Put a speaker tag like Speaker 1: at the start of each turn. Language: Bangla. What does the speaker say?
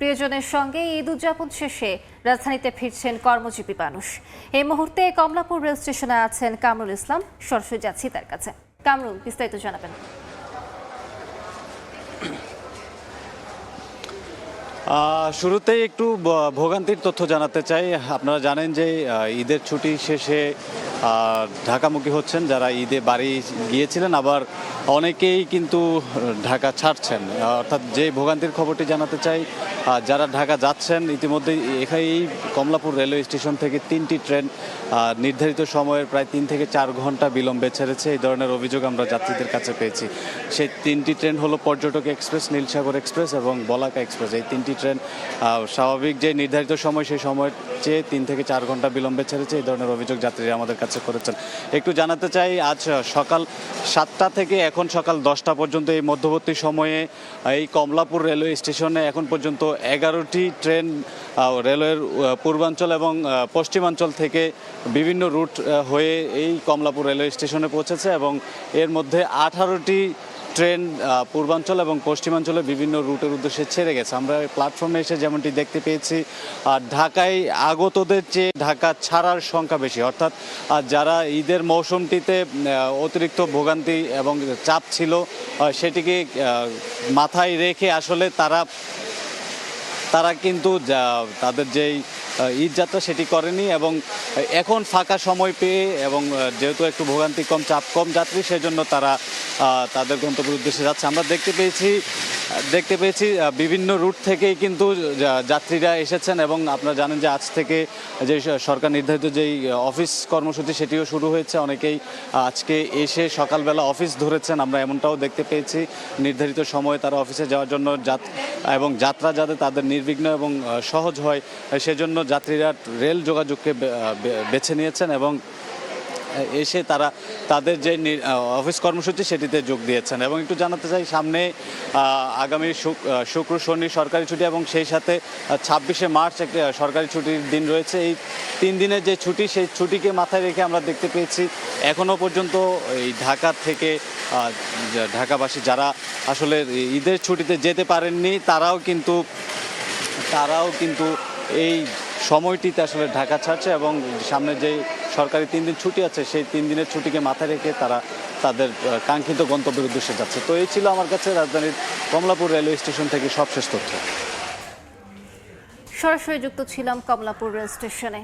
Speaker 1: প্রিয়জনের সঙ্গে ঈদ উদযাপন শেষে রাজধানীতে ফিরছেন কর্মজীবী মানুষ। এই মুহূর্তে কমলাপুর রেল স্টেশনে আছেন কামরুল ইসলাম। সরাসরি যাচ্ছি তার কাছে। কামরুল, বিস্তারিত জানাবেন।
Speaker 2: শুরুতেই একটু ভোগান্তির তথ্য জানাতে চাই। আপনারা জানেন যে ঈদের ছুটি শেষে ঢাকামুখী হচ্ছেন যারা ঈদে বাড়ি গিয়েছিলেন, আবার অনেকেই কিন্তু ঢাকা ছাড়ছেন। অর্থাৎ যে ভোগান্তির খবরটি জানাতে চাই, যারা ঢাকা যাচ্ছেন ইতিমধ্যেই এই কমলাপুর রেলওয়ে স্টেশন থেকে 3টি ট্রেন নির্ধারিত সময়ের প্রায় 3 থেকে 4 ঘন্টা বিলম্বে ছেড়েছে। এই ধরনের অভিযোগ আমরা যাত্রীদের কাছে পেয়েছি। সেই 3টি ট্রেন হলো পর্যটক এক্সপ্রেস, নীলসাগর এক্সপ্রেস এবং বলাকা এক্সপ্রেস। এই 3টি ট্রেন স্বাভাবিক যে নির্ধারিত সময় সেই সময়ের চেয়ে 3 থেকে 4 ঘন্টা বিলম্বে ছেড়েছে। এই ধরনের অভিযোগ যাত্রীরা আমাদের কাছে করেছেন। একটু জানাতে চাই, আজ সকাল 7টা থেকে এখন সকাল 10টা পর্যন্ত এই মধ্যবর্তী সময়ে এই কমলাপুর রেলওয়ে স্টেশনে এখন পর্যন্ত 11টি ট্রেন রেলওয়ের পূর্বাঞ্চল এবং পশ্চিমাঞ্চল থেকে বিভিন্ন রুট হয়ে এই কমলাপুর রেলওয়ে স্টেশনে পৌঁছেছে এবং এর মধ্যে 18টি ট্রেন পূর্বাঞ্চল এবং পশ্চিমাঞ্চলে বিভিন্ন রুটের উদ্দেশ্যে ছেড়ে গেছে। আমরা প্ল্যাটফর্মে এসে যেমনটি দেখতে পেয়েছি, ঢাকায় আগতদের চেয়ে ঢাকা ছাড়ার সংখ্যা বেশি। অর্থাৎ যারা ঈদের মৌসুমটিতে অতিরিক্ত ভোগান্তি এবং চাপ ছিল সেটিকে মাথায় রেখে আসলে তারা কিন্তু তাদের যেই ঈদ যাত্রা সেটি করেনি এবং এখন ফাঁকা সময় পেয়ে এবং যেহেতু একটু ভোগান্তি কম, চাপ কম যাত্রী, সেজন্য তারা তাদের গন্তব্যের উদ্দেশ্যে যাচ্ছে। আমরা দেখতে পেয়েছি বিভিন্ন রুট থেকেই কিন্তু যাত্রীরা এসেছেন এবং আপনারা জানেন যে আজ থেকে যে সরকার নির্ধারিত যেই অফিস কর্মসূচি সেটিও শুরু হয়েছে। অনেকেই আজকে এসে সকালবেলা অফিস ধরেছেন, আমরা এমনটাও দেখতে পেয়েছি। নির্ধারিত সময়ে তারা অফিসে যাওয়ার জন্য এবং যাত্রা যাতে তাদের নির্বিঘ্ন এবং সহজ হয় সেজন্য যাত্রীরা রেল যোগাযোগকে বেছে নিয়েছেন এবং এসে তারা তাদের যে অফিস কর্মসূচি সেটিতে যোগ দিয়েছেন। এবং একটু জানাতে চাই, সামনে আগামী শুক্র শনি সরকারি ছুটি এবং সেই সাথে 26শে মার্চ একটা সরকারি ছুটির দিন রয়েছে। এই 3 দিনের যে ছুটি, সেই ছুটিকে মাথায় রেখে আমরা দেখতে পেয়েছি এখনও পর্যন্ত এই ঢাকা থেকে ঢাকাবাসী যারা আসলে ঈদের ছুটিতে যেতে পারেননি তারাও কিন্তু এই সময়টিতে আসলে ঢাকা ছাড়ছে এবং সামনে যে সরকারি 3 দিন ছুটি আছে সেই 3 দিনের ছুটিকে মাথায় রেখে তারা তাদের কাঙ্ক্ষিত গন্তব্যের উদ্দেশ্যে যাচ্ছে। তো এই ছিল আমার কাছে রাজধানীর কমলাপুর রেলওয়ে স্টেশন থেকে সবশেষ তথ্য।
Speaker 1: সরাসরি যুক্ত ছিলাম কমলাপুর রেল স্টেশনে।